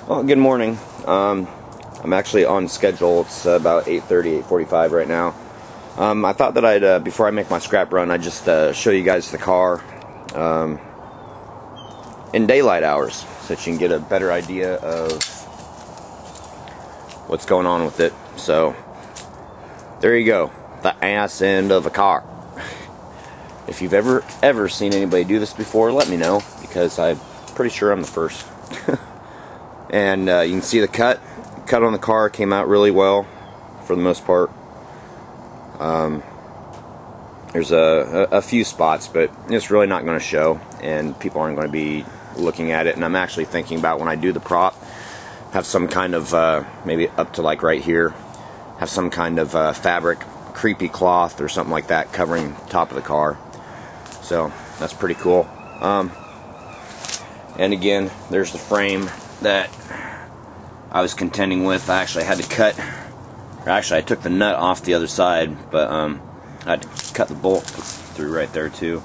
Well, good morning. I'm actually on schedule. It's about 8:30, 8:45 right now. I thought that I'd, before I make my scrap run, I'd just show you guys the car in daylight hours so that you can get a better idea of what's going on with it. So, there you go. The ass end of a car. If you've ever seen anybody do this before, let me know, because I'm pretty sure I'm the first. And you can see the cut on the car came out really well for the most part. There's a few spots, but it's really not going to show, and people aren't going to be looking at it. And I'm actually thinking about, when I do the prop, have some kind of maybe up to like right here, have some kind of fabric, creepy cloth or something like that covering the top of the car. So that's pretty cool. And again, there's the frame that I was contending with. I actually had to cut, or actually I took the nut off the other side, but I had to cut the bolt through right there too.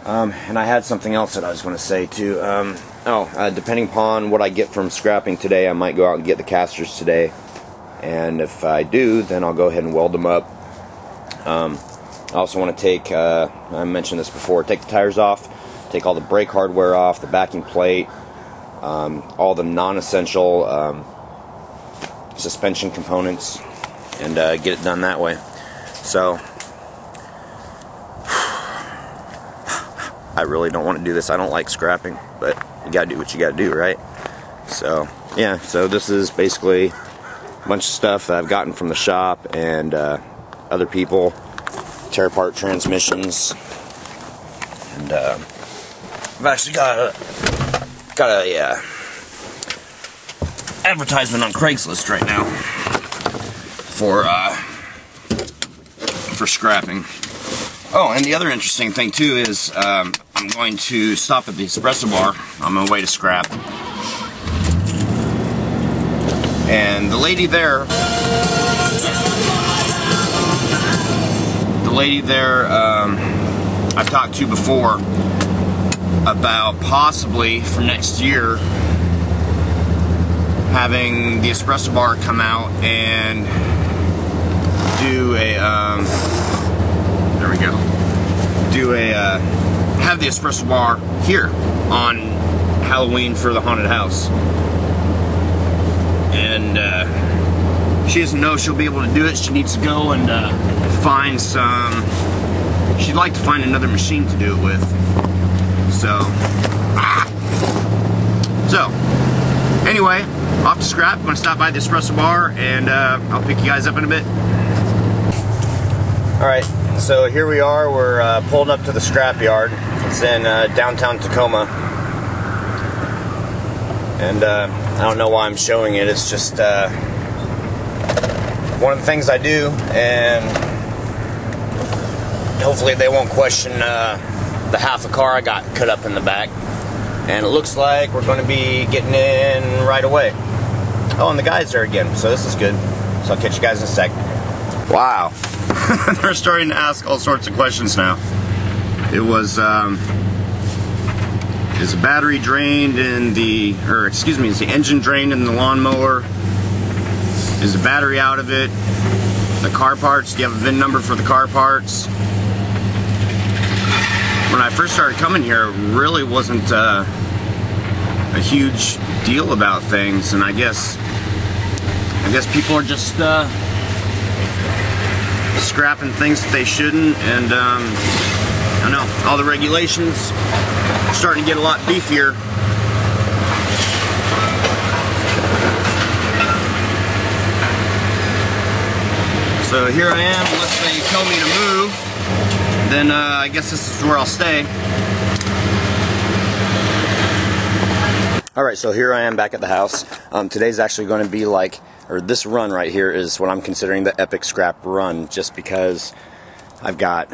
And I had something else that I was going to say too. Depending upon what I get from scrapping today, I might go out and get the casters today. And if I do, then I'll go ahead and weld them up. I also want to take, I mentioned this before, take the tires off, take all the brake hardware off, the backing plate, all the non-essential suspension components, and get it done that way. So, I really don't want to do this. I don't like scrapping, but you gotta do what you gotta do, right? So, yeah, so this is basically a bunch of stuff that I've gotten from the shop and other people, tear apart transmissions, and I've actually got a advertisement on Craigslist right now for scrapping. Oh, and the other interesting thing too is I'm going to stop at the espresso bar on my way to scrap, and the lady there I've talked to before about possibly for next year having the espresso bar come out and do a have the espresso bar here on Halloween for the haunted house. And she doesn't know if she'll be able to do it. She needs to go and find some, she'd like to find another machine to do it with. So anyway, off to scrap. I'm going to stop by the espresso bar, and I'll pick you guys up in a bit. Alright, so here we are. We're pulling up to the scrap yard. It's in downtown Tacoma. And I don't know why I'm showing it. It's just one of the things I do, and hopefully they won't question the half a car I got cut up in the back. And it looks like we're going to be getting in right away. Oh, and the guy's there again, so this is good. So I'll catch you guys in a sec. Wow. They're starting to ask all sorts of questions now. It was, is the battery drained in the, is the engine drained in the lawnmower? Is the battery out of it? The car parts, do you have a VIN number for the car parts? When I first started coming here, it really wasn't a huge deal about things, and I guess people are just scrapping things that they shouldn't, and I don't know, all the regulations are starting to get a lot beefier. So here I am. Unless they tell me to move, then I guess this is where I'll stay. Alright, so here I am back at the house. Today's actually going to be like, or this run right here is what I'm considering the epic scrap run, just because I've got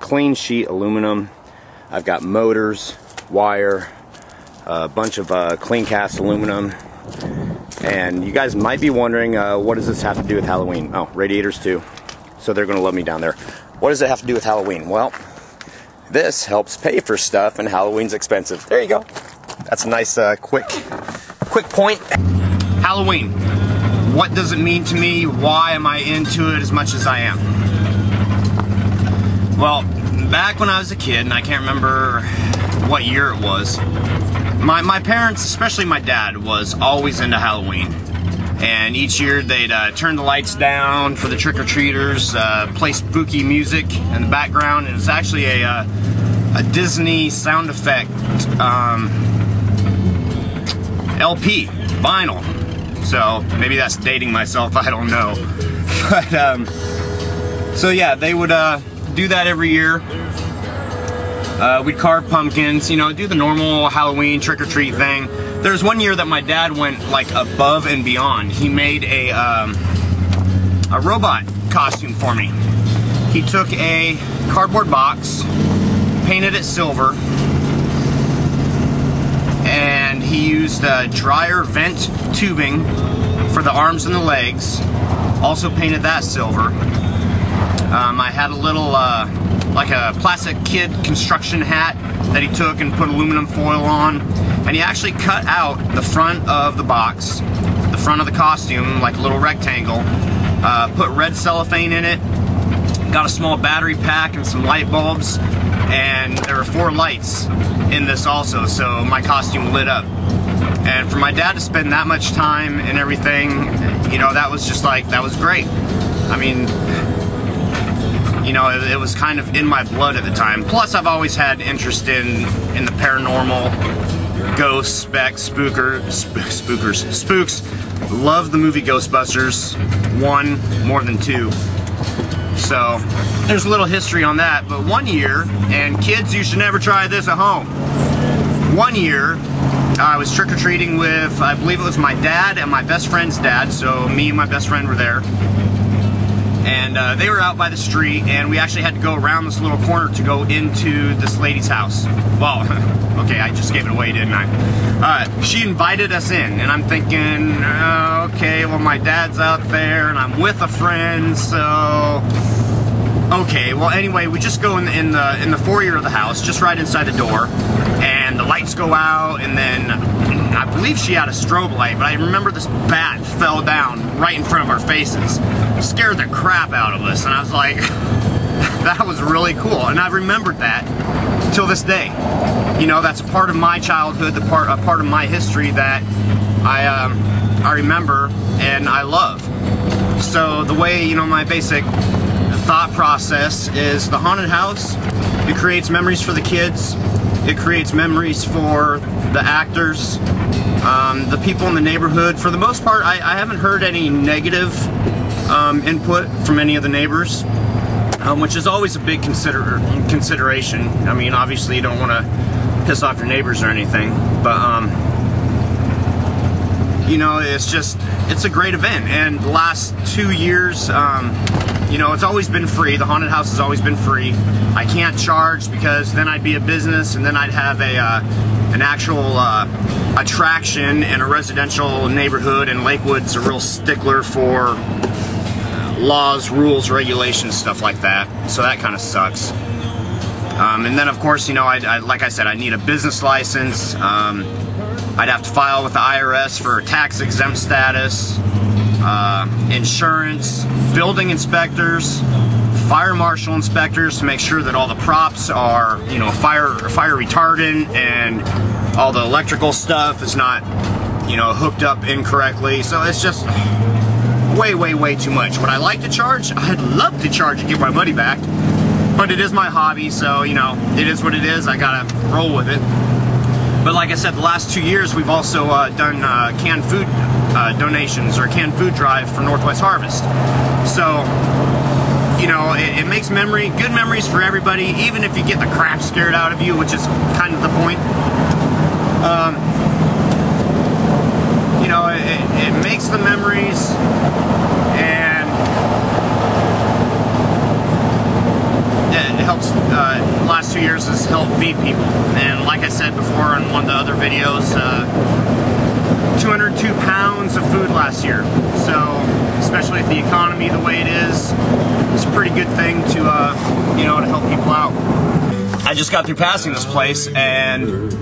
clean sheet aluminum, I've got motors, wire, a bunch of clean cast aluminum, and you guys might be wondering, what does this have to do with Halloween? Oh, radiators too. So they're going to love me down there. What does it have to do with Halloween? Well, this helps pay for stuff, and Halloween's expensive. There you go. That's a nice quick point. Halloween. What does it mean to me? Why am I into it as much as I am? Well, back when I was a kid, and I can't remember what year it was, my parents, especially my dad, was always into Halloween. And each year they'd turn the lights down for the trick-or-treaters, play spooky music in the background, and it's actually a Disney sound effect LP, vinyl. So maybe that's dating myself, I don't know. But so yeah, they would do that every year. We'd carve pumpkins, you know, do the normal Halloween trick-or-treat thing. There's one year that my dad went like above and beyond. He made a robot costume for me. He took a cardboard box, painted it silver, and he used dryer vent tubing for the arms and the legs. Also painted that silver. I had a little like a plastic kid construction hat that he took and put aluminum foil on, and he actually cut out the front of the box, the front of the costume, like a little rectangle, put red cellophane in it, got a small battery pack and some light bulbs, and there were 4 lights in this also, so my costume lit up. And for my dad to spend that much time and everything, you know, that was just like, that was great. I mean, you know, it was kind of in my blood at the time. Plus, I've always had interest in the paranormal, ghosts, spooks. Love the movie Ghostbusters 1 more than 2. So there's a little history on that. But one year, and kids, you should never try this at home. One year, I was trick-or-treating with, I believe it was my dad and my best friend's dad. So me and my best friend were there. And they were out by the street, and we actually had to go around this little corner to go into this lady's house. Well, okay, I just gave it away, didn't I? She invited us in, and I'm thinking, okay, well, my dad's out there, and I'm with a friend, so... Okay, well, anyway, we just go in the foyer of the house, just right inside the door, and the lights go out, and then I believe she had a strobe light, but I remember this bat fell down right in front of our faces. It scared the crap out of us, and I was like, that was really cool, and I've remembered that till this day. You know, that's a part of my childhood, a part of my history that I remember and I love. So the way, you know, my basic thought process is the haunted house, it creates memories for the kids, it creates memories for the actors, the people in the neighborhood. For the most part, I haven't heard any negative input from any of the neighbors, which is always a big consideration. I mean, obviously you don't want to piss off your neighbors or anything, but you know, it's a great event. And the last 2 years, you know, it's always been free. The haunted house has always been free. I can't charge because then I'd be a business, and then I'd have an actual attraction in a residential neighborhood, and Lakewood's a real stickler for laws, rules, regulations, stuff like that. So that kind of sucks. And then, of course, you know, like I said, I need a business license. I'd have to file with the IRS for tax-exempt status, insurance, building inspectors, fire marshal inspectors to make sure that all the props are, you know, fire retardant, and all the electrical stuff is not, you know, hooked up incorrectly. So it's just way too much. Would I like to charge? I'd love to charge and get my money back, but it is my hobby, so, you know, it is what it is. I gotta roll with it. But like I said, the last 2 years we've also done canned food donations, or canned food drive for Northwest Harvest. So, you know, it makes good memories for everybody, even if you get the crap scared out of you, which is kind of the point. You know, it makes the memories, and it helps. The last 2 years has helped feed people, and like I said before in one of the other videos, 202 pounds of food last year. So, especially with the economy the way it is, it's a pretty good thing to, you know, to help people out. I just got through passing this place, and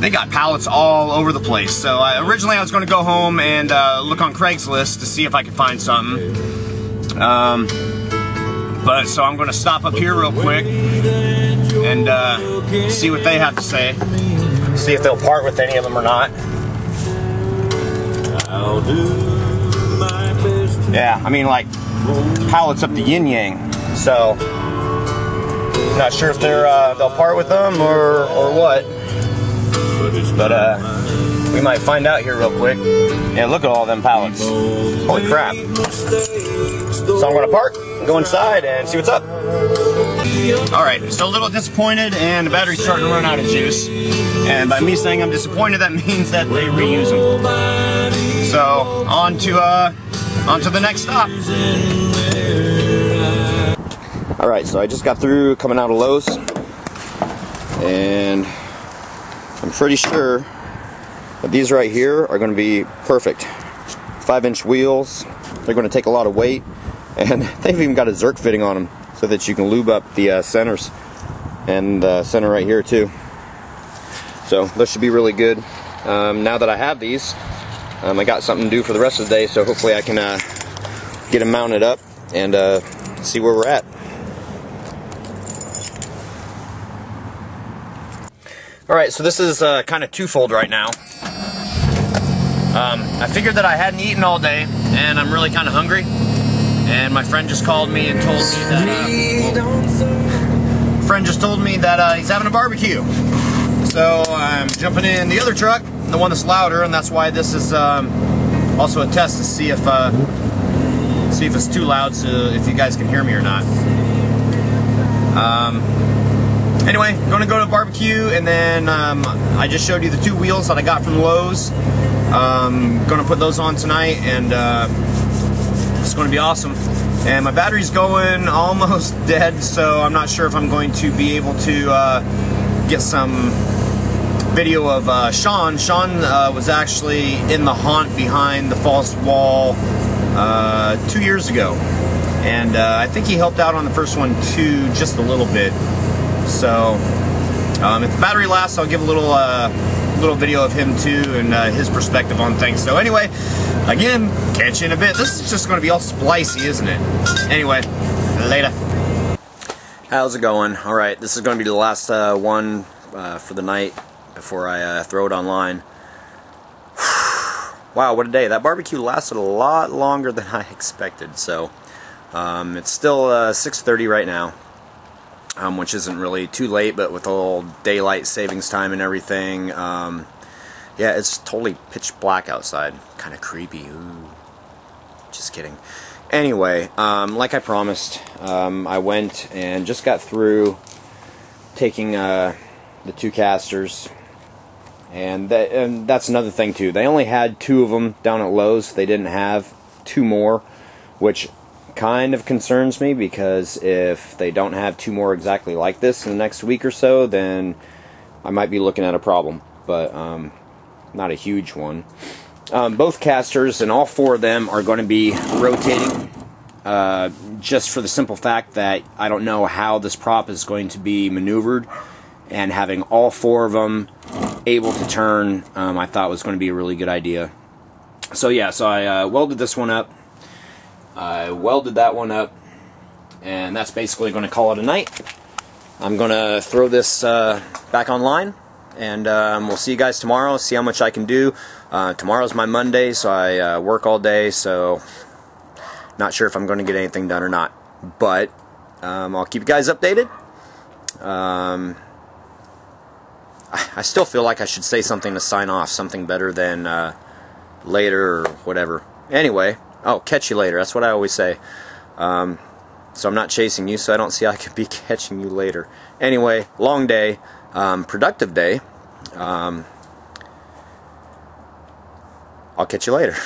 they got pallets all over the place. So originally I was going to go home and look on Craigslist to see if I could find something. But so I'm going to stop up here real quick and see what they have to say. See if they'll part with any of them or not. Yeah, I mean, like, pallets up the yin yang. So not sure if they'll part with them or what. But we might find out here real quick. Yeah, look at all them pallets. Holy crap. So I'm gonna park, go inside, and see what's up. Alright, so a little disappointed, and the battery's starting to run out of juice. And by me saying I'm disappointed, that means that they reuse them. So, on to the next stop. Alright, so I just got through coming out of Lowe's. And I'm pretty sure that these right here are going to be perfect. 5-inch wheels. They're going to take a lot of weight. And they've even got a Zerk fitting on them so that you can lube up the centers. And the center right here too. So those should be really good. Now that I have these, I got something to do for the rest of the day, so hopefully I can get them mounted up and see where we're at. Alright, so this is kind of twofold right now. I figured that I hadn't eaten all day, and I'm really kind of hungry. And my friend just called me and told me that he's having a barbecue. So I'm jumping in the other truck, the one that's louder, and that's why this is also a test to see if it's too loud, so if you guys can hear me or not. Anyway, gonna go to barbecue, and then I just showed you the 2 wheels that I got from Lowe's. Gonna put those on tonight, and it's gonna be awesome. And my battery's going almost dead, so I'm not sure if I'm going to be able to get some video of Sean. Sean was actually in the haunt behind the false wall 2 years ago, and I think he helped out on the first one too, just a little bit. So if the battery lasts, I'll give a little video of him too, and his perspective on things. So anyway, again, catch you in a bit. This is just going to be all splicey, isn't it? Anyway, later. How's it going? Alright, this is going to be the last one for the night before I throw it online. Wow, what a day. That barbecue lasted a lot longer than I expected. So it's still 6:30 right now, which isn't really too late, but with all daylight savings time and everything, yeah, it's totally pitch black outside. Kind of creepy. Ooh. Just kidding. Anyway, like I promised, I went and just got through taking the 2 casters, and that's another thing too. They only had 2 of them down at Lowe's. They didn't have 2 more, which kind of concerns me, because if they don't have 2 more exactly like this in the next week or so, then I might be looking at a problem, but not a huge one. Both casters, and all 4 of them, are going to be rotating, just for the simple fact that I don't know how this prop is going to be maneuvered, and having all 4 of them able to turn, I thought was going to be a really good idea. So yeah, so I welded this one up, I welded that one up, and that's basically going to call it a night. I'm going to throw this back online, and we'll see you guys tomorrow, see how much I can do. Tomorrow's my Monday, so I work all day, so not sure if I'm going to get anything done or not. But I'll keep you guys updated. I still feel like I should say something to sign off, something better than later or whatever. Anyway, oh, catch you later, that's what I always say. So I'm not chasing you, so I don't see how I could be catching you later. Anyway, long day, productive day. I'll catch you later.